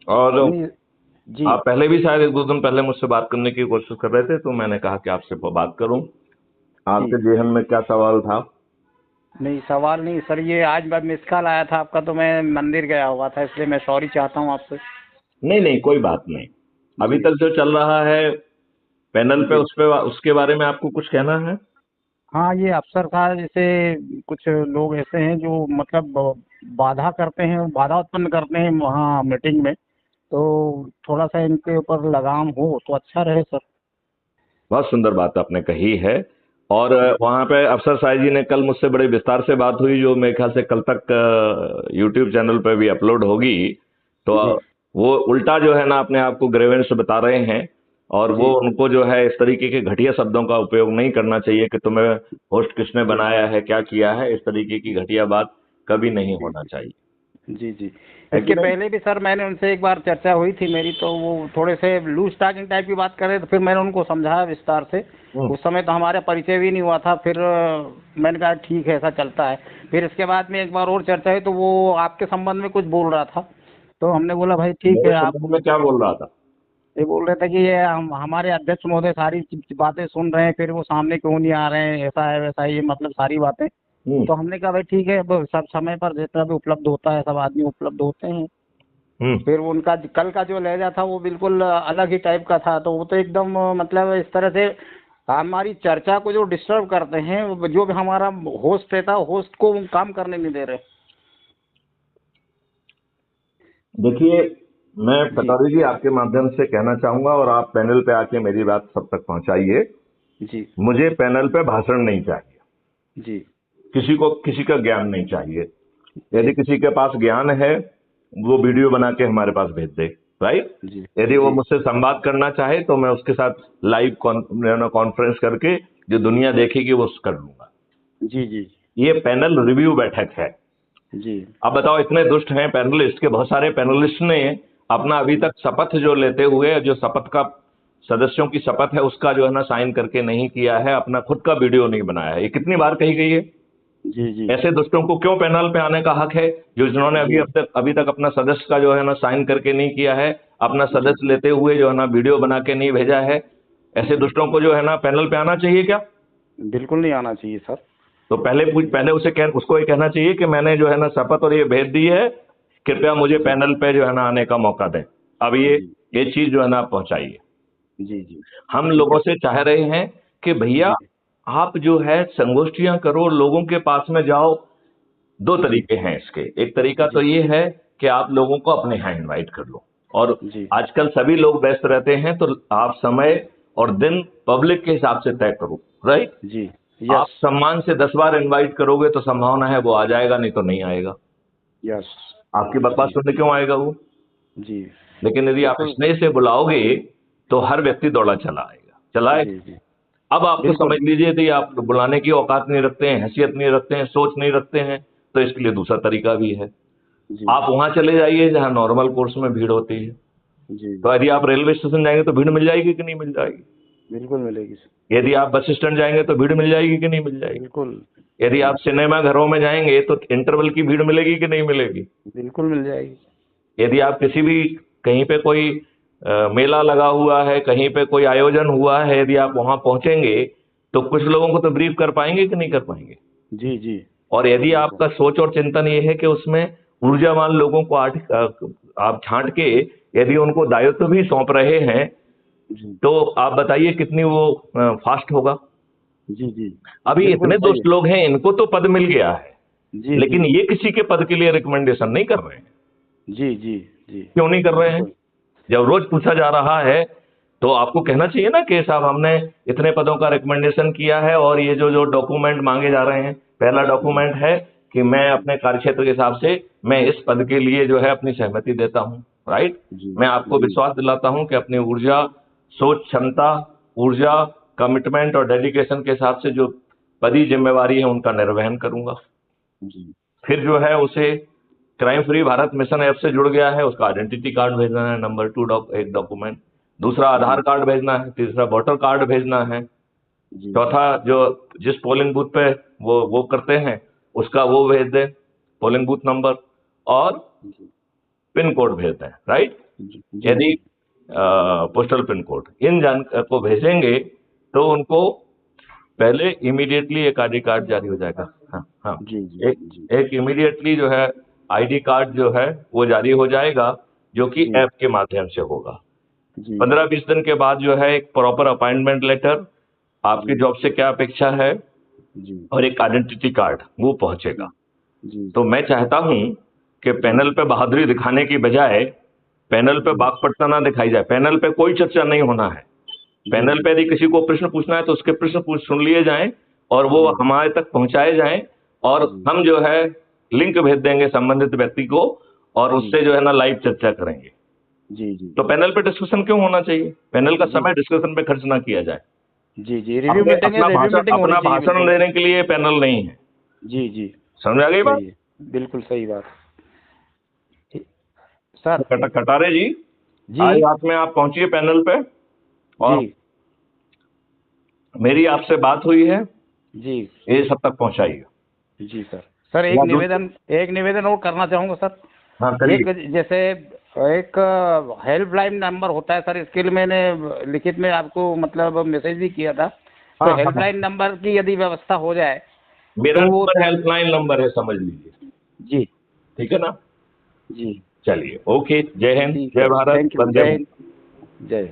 और नहीं जी। आप पहले भी शायद एक दो दिन पहले मुझसे बात करने की कोशिश कर रहे थे, तो मैंने कहा कि आपसे बात करूं। जी। आपके जेहन में क्या सवाल था? नहीं सवाल नहीं सर, ये आज बाद मिस कॉल आया था आपका, तो मैं मंदिर गया हुआ था, इसलिए मैं सॉरी चाहता हूँ आपसे। नहीं नहीं, कोई बात नहीं। अभी जी। तक जो चल रहा है पैनल पे, जी। उस पे उसके बारे में आपको कुछ कहना है? हाँ, ये अफसर साहब जैसे कुछ लोग ऐसे हैं जो मतलब बाधा करते हैं, बाधा उत्पन्न करते हैं वहाँ मीटिंग में, तो थोड़ा सा इनके ऊपर लगाम हो तो अच्छा रहे सर। बहुत सुंदर बात आपने कही है। और जी। वहां पे अफसर साहब जी ने कल मुझसे बड़े विस्तार से बात हुई, जो मेरे ख्याल से कल तक यूट्यूब चैनल पे भी अपलोड होगी। तो जी। वो उल्टा जो है ना अपने आप को ग्रेवेंस बता रहे हैं। और वो जी। उनको जो है इस तरीके के घटिया शब्दों का उपयोग नहीं करना चाहिए कि तुम्हें होस्ट किसने जी। बनाया है, क्या किया है। इस तरीके की घटिया बात कभी नहीं जी। होना चाहिए। जी। जी। है कि इसके नहीं? पहले भी सर मैंने उनसे एक बार चर्चा हुई थी मेरी, तो वो थोड़े से लूज टॉकिंग टाइप की बात कर रहे थे, फिर मैंने उनको समझाया विस्तार से। हम्म। उस समय तो हमारा परिचय भी नहीं हुआ था, फिर मैंने कहा ठीक है ऐसा चलता है। फिर इसके बाद में एक बार और चर्चा हुई, तो वो आपके संबंध में कुछ बोल रहा था, तो हमने बोला भाई ठीक मेरे है आप। संबंध में क्या बोल रहा था? ये बोल रहे थे कि ये हमारे अध्यक्ष महोदय सारी बातें सुन रहे हैं, फिर वो सामने क्यों नहीं आ रहे हैं, ऐसा है वैसा है, ये मतलब सारी बातें। हम्म। तो हमने कहा भाई ठीक है, अब सब समय पर जितना भी उपलब्ध होता है सब आदमी उपलब्ध होते हैं। हम्म। फिर वो उनका कल का जो लहजा था वो बिल्कुल अलग ही टाइप का था, तो वो तो एकदम मतलब इस तरह से हमारी चर्चा को जो डिस्टर्ब करते हैं, जो भी हमारा होस्ट रहता है होस्ट को वो काम करने नहीं दे रहे। देखिए, मैं जी। पटौरी जी आपके माध्यम से कहना चाहूंगा, और आप पैनल पे आके मेरी बात सब तक पहुंचाइए। जी। मुझे पैनल पे भाषण नहीं चाहिए। जी। किसी को किसी का ज्ञान नहीं चाहिए। यदि जी। किसी के पास ज्ञान है, वो वीडियो बना के हमारे पास भेज दे। राइट? जी। यदि वो जी। मुझसे संवाद करना चाहे तो मैं उसके साथ लाइव कॉन्फ्रेंस करके जो दुनिया देखेगी वो कर लूंगा। जी। जी। ये पैनल रिव्यू बैठक है। जी। अब बताओ, इतने दुष्ट हैं पैनलिस्ट के, बहुत सारे पैनलिस्ट ने अपना अभी तक शपथ जो लेते हुए, जो शपथ का सदस्यों की शपथ है उसका जो है ना साइन करके नहीं किया है, अपना खुद का वीडियो नहीं बनाया है। ये कितनी बार कही गई है? जी। जी। ऐसे दुष्टों को क्यों पैनल पे आने का हक है? जो जिन्होंने जी। अभी तक अपना सदस्य का जो है ना साइन करके नहीं किया है, अपना जी। सदस्य लेते हुए जो है ना वीडियो बना के नहीं भेजा है। ऐसे जी। दुष्टों को जो है ना पैनल पे आना चाहिए क्या? बिल्कुल नहीं आना चाहिए सर। तो पहले उसको ये कहना चाहिए कि मैंने जो है ना शपथ और ये भेज दी है, कृपया मुझे जी। पैनल पे जो है ना आने का मौका दें। अब जी। ये चीज जो है ना आप पहुंचाइए। जी। जी। हम ठीक लोगों है से सर। चाह रहे हैं कि भैया, जी। आप जो है संगोष्ठियां करो, लोगों के पास में जाओ। दो जी। तरीके हैं इसके। एक तरीका तो जी। ये है कि आप लोगों को अपने यहाँ इनवाइट कर लो। और जी। आजकल सभी लोग व्यस्त रहते हैं, तो आप समय और दिन पब्लिक के हिसाब से तय करो। राइट? जी। आप यस। सम्मान से 10 बार इनवाइट करोगे तो संभावना है वो आ जाएगा, नहीं तो नहीं आएगा। यस। आपकी बकवास जी। सुनने क्यों आएगा वो? जी। लेकिन यदि आप बिल्कुल। स्नेह से बुलाओगे तो हर व्यक्ति दौड़ा चला आएगा, चला आएगा। जी। जी। अब आप तो समझ बिल्कुल। लीजिए कि आप बुलाने की औकात नहीं रखते हैं, हैसियत नहीं रखते हैं, सोच नहीं रखते हैं, तो इसके लिए दूसरा तरीका भी है। जी। आप वहां चले जाइए जहां नॉर्मल कोर्स में भीड़ होती है। जी। तो यदि आप रेलवे स्टेशन जाएंगे तो भीड़ मिल जाएगी कि नहीं मिल जाएगी? बिल्कुल मिलेगी सर। यदि आप बस स्टैंड जाएंगे तो भीड़ मिल जाएगी कि नहीं मिल जाएगी? बिल्कुल। यदि जी। आप सिनेमा घरों में जाएंगे तो इंटरवल की भीड़ मिलेगी कि नहीं मिलेगी? बिल्कुल मिल जाएगी। यदि आप किसी भी कहीं पे कोई मेला लगा हुआ है, कहीं पे कोई आयोजन हुआ है, यदि आप वहां पहुंचेंगे तो कुछ लोगों को तो ब्रीफ कर पाएंगे कि नहीं कर पाएंगे? जी। जी। और यदि बिल्कुल। आपका सोच और चिंतन ये है कि उसमें ऊर्जावान लोगों को आप छांट के यदि उनको दायित्व भी सौंप रहे हैं, जी। तो आप बताइए कितनी वो फास्ट होगा। जी। जी। अभी बिल्कुल इतने सही है। दोस्त लोग हैं, इनको तो पद मिल गया है, जी। जी। लेकिन ये किसी के पद के लिए रिकमेंडेशन नहीं कर रहे हैं। जी। जी। जी। क्यों नहीं कर रहे हैं? बिल्कुल। जब रोज पूछा जा रहा है तो आपको कहना चाहिए ना कि साहब हमने इतने पदों का रिकमेंडेशन किया है, और ये जो जो डॉक्यूमेंट मांगे जा रहे हैं, पहला जी। डॉक्यूमेंट है कि मैं जी। अपने कार्यक्षेत्र के हिसाब से मैं इस पद के लिए जो है अपनी सहमति देता हूं। राइट? जी। मैं आपको जी। विश्वास दिलाता हूं कि अपनी ऊर्जा, सोच क्षमता, ऊर्जा, कमिटमेंट और डेडिकेशन के हिसाब से जो पदी जिम्मेवारी है उनका निर्वहन करूंगा। जी। फिर जो है उसे crime free Bharat mission app से जुड़ गया है, उसका आइडेंटिटी कार्ड भेजना है, नंबर 2 एक डॉक्यूमेंट। दूसरा आधार जी। कार्ड भेजना है, तीसरा वोटर कार्ड भेजना है, जी। चौथा जो जिस पोलिंग बूथ पे वो करते हैं उसका वो भेज दें, पोलिंग बूथ नंबर। और जी। पिन कोड भेजते हैं, राइट। जी जी यदि पोस्टल पिन कोड इन को भेजेंगे तो उनको पहले इमीडिएटली एक आईडी कार्ड जारी हो जाएगा। हाँ हाँ, जी जी जी एक इमीडिएटली जो है आईडी कार्ड जो है वो जारी हो जाएगा, जो कि जी ऐप के माध्यम से होगा। जी 15-20 दिन के बाद जो है एक प्रॉपर अपॉइंटमेंट लेटर, आपकी जी जॉब से क्या अपेक्षा है, जी और एक आइडेंटिटी कार्ड वो पहुंचेगा। जी तो मैं चाहता हूं कि पैनल पे बहादुरी दिखाने की बजाय पैनल पे बागपटता ना दिखाई जाए। पैनल पे कोई चर्चा नहीं होना है। पैनल पे यदि किसी को प्रश्न पूछना है तो उसके प्रश्न सुन लिए जाएं और वो हमारे तक पहुंचाए जाएं, और हम जो है लिंक भेज देंगे संबंधित व्यक्ति को, और उससे जो है ना लाइव चर्चा करेंगे। जी जी तो पैनल पे डिस्कशन क्यों होना चाहिए? पैनल का समय डिस्कशन पे खर्च ना किया जाए। जी जी रिव्यू मीटिंग है, रिव्यू मीटिंग होनी अपना चाहिए। भाषण बिल्कुल। देने के लिए पैनल नहीं है। जी जी समझ आ गई बात? सही है, बिल्कुल सही बात। सर कटारे जी, जी आज रात में आप पहुंचिए पैनल पे, और जी मेरी आपसे बात हुई है, जी ये सब तक पहुंचाइए। जी सर। सर एक निवेदन और करना चाहूँगा सर। हाँ करिए। एक जैसे एक हेल्पलाइन नंबर होता है सर, इसके लिए मैंने लिखित में आपको मतलब मैसेज भी किया था। तो हाँ, हेल्पलाइन नंबर की यदि व्यवस्था हो जाए मेरा तो वो नंबर हेल्पलाइन नंबर है, समझ लीजिए। जी ठीक है ना? जी चलिए, ओके, जय हिंद, ठीक जय है। Bharat, thank you. वंदे जय मातरम। हिंद, जय।